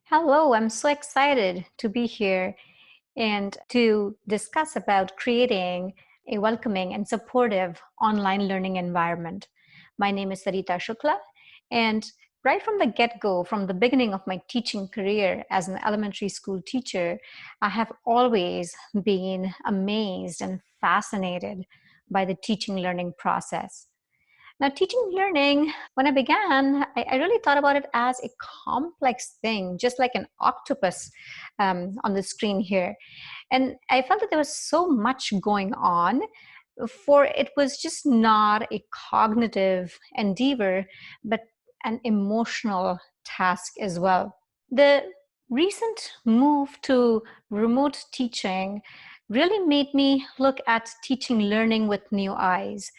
Hello, I'm so excited to be here and to discuss about creating a welcoming and supportive online learning environment. My name is Sarita Shukla, and right from the get-go, from the beginning of my teaching career as an elementary school teacher, I have always been amazed and fascinated by the teaching learning process. Now, teaching and learning, when I began, I really thought about it as a complex thing, just like an octopus on the screen here. And I felt that there was so much going on, for it was just not a cognitive endeavor, but an emotional task as well. The recent move to remote teaching really made me look at teaching learning with new eyes,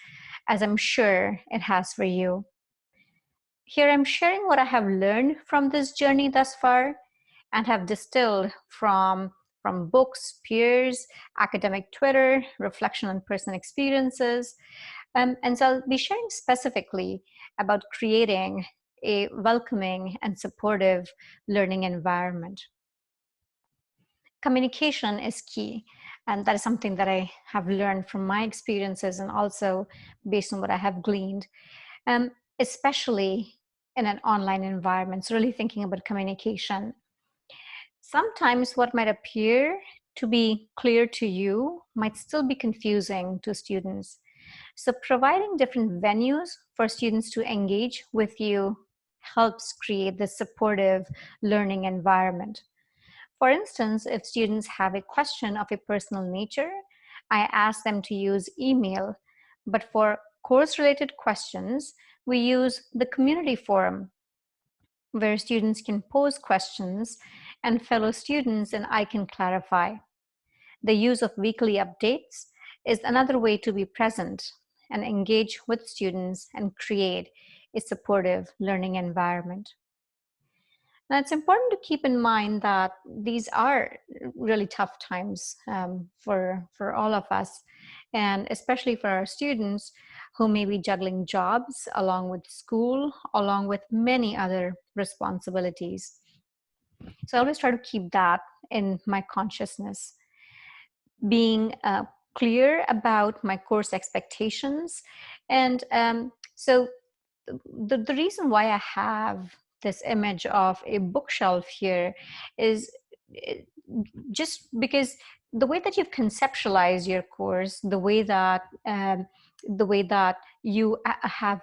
as I'm sure it has for you. Here I'm sharing what I have learned from this journey thus far and have distilled from books, peers, academic Twitter, reflection on personal experiences. And so I'll be sharing specifically about creating a welcoming and supportive learning environment. Communication is key, and that is something that I have learned from my experiences and also based on what I have gleaned, um, especially in an online environment. So really thinking about communication. Sometimes what might appear to be clear to you might still be confusing to students. So providing different venues for students to engage with you helps create this supportive learning environment. For instance, if students have a question of a personal nature, I ask them to use email. But for course-related questions, we use the community forum, where students can pose questions and fellow students and I can clarify. The use of weekly updates is another way to be present and engage with students and create a supportive learning environment. Now, it's important to keep in mind that these are really tough times for all of us, and especially for our students who may be juggling jobs along with school, along with many other responsibilities. So I always try to keep that in my consciousness, being clear about my course expectations. And so the reason why I have this image of a bookshelf here is just because the way that you've conceptualized your course, the way that you have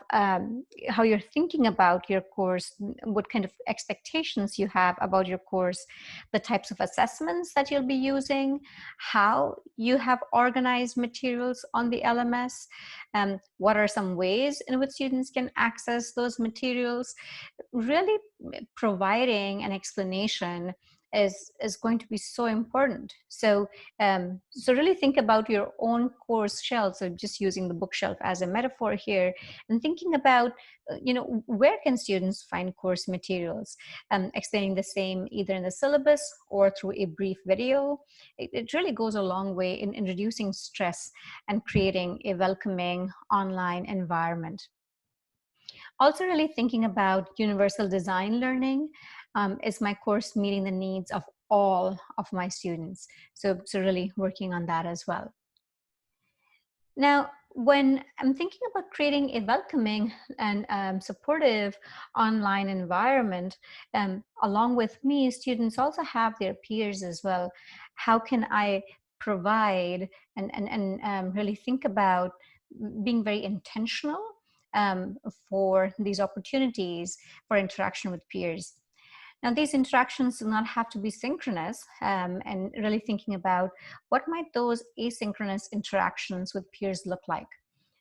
how you're thinking about your course, what kind of expectations you have about your course, the types of assessments that you'll be using, how you have organized materials on the LMS, what are some ways in which students can access those materials. Really providing an explanation is going to be so important. So really think about your own course shelf. So just using the bookshelf as a metaphor here, and thinking about where can students find course materials, explaining the same either in the syllabus or through a brief video. It really goes a long way in reducing stress and creating a welcoming online environment. Also really thinking about universal design learning. Is my course meeting the needs of all of my students? So really working on that as well. Now, when I'm thinking about creating a welcoming and supportive online environment, along with me, students also have their peers as well. How can I provide and really think about being very intentional for these opportunities for interaction with peers? Now, these interactions do not have to be synchronous, and really thinking about what might those asynchronous interactions with peers look like.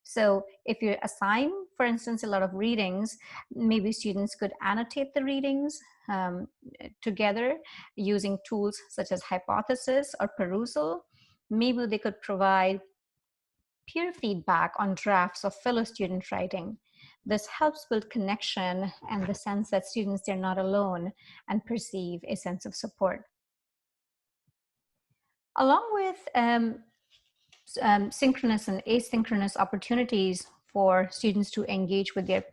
So if you assign, for instance, a lot of readings, maybe students could annotate the readings together using tools such as hypothesis or perusal. Maybe they could provide peer feedback on drafts of fellow student writing. This helps build connection and the sense that students are not alone and perceive a sense of support. Along with synchronous and asynchronous opportunities for students to engage with their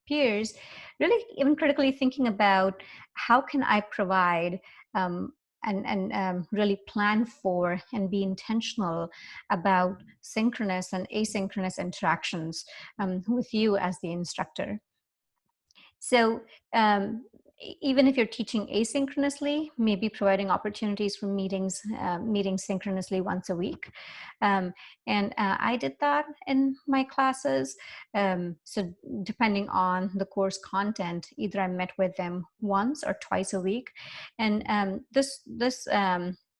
peers, really even critically thinking about how can I provide and really plan for and be intentional about synchronous and asynchronous interactions with you as the instructor. So even if you're teaching asynchronously, maybe providing opportunities for meeting synchronously once a week. And I did that in my classes. So depending on the course content, either I met with them once or twice a week. And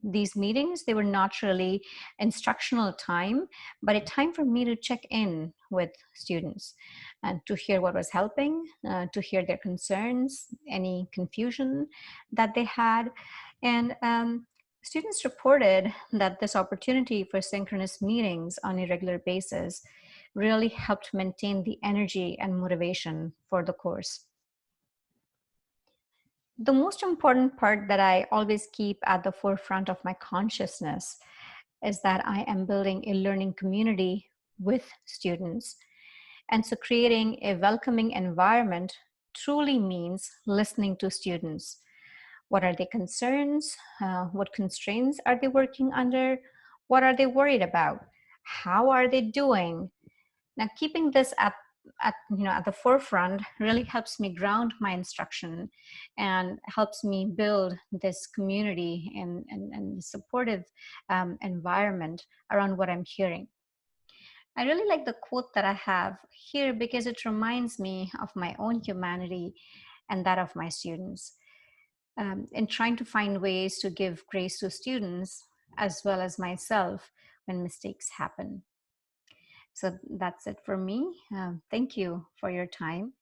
these meetings, they were not really instructional time, but a time for me to check in with students and to hear what was helping, to hear their concerns, any confusion that they had. And students reported that this opportunity for synchronous meetings on a regular basis really helped maintain the energy and motivation for the course. The most important part that I always keep at the forefront of my consciousness is that I am building a learning community with students. And so creating a welcoming environment truly means listening to students. What are their concerns? What constraints are they working under? What are they worried about? How are they doing? Now, keeping this at the forefront really helps me ground my instruction and helps me build this community and supportive environment around what I'm hearing. I really like the quote that I have here because it reminds me of my own humanity and that of my students. In trying to find ways to give grace to students as well as myself when mistakes happen. So that's it for me. Thank you for your time.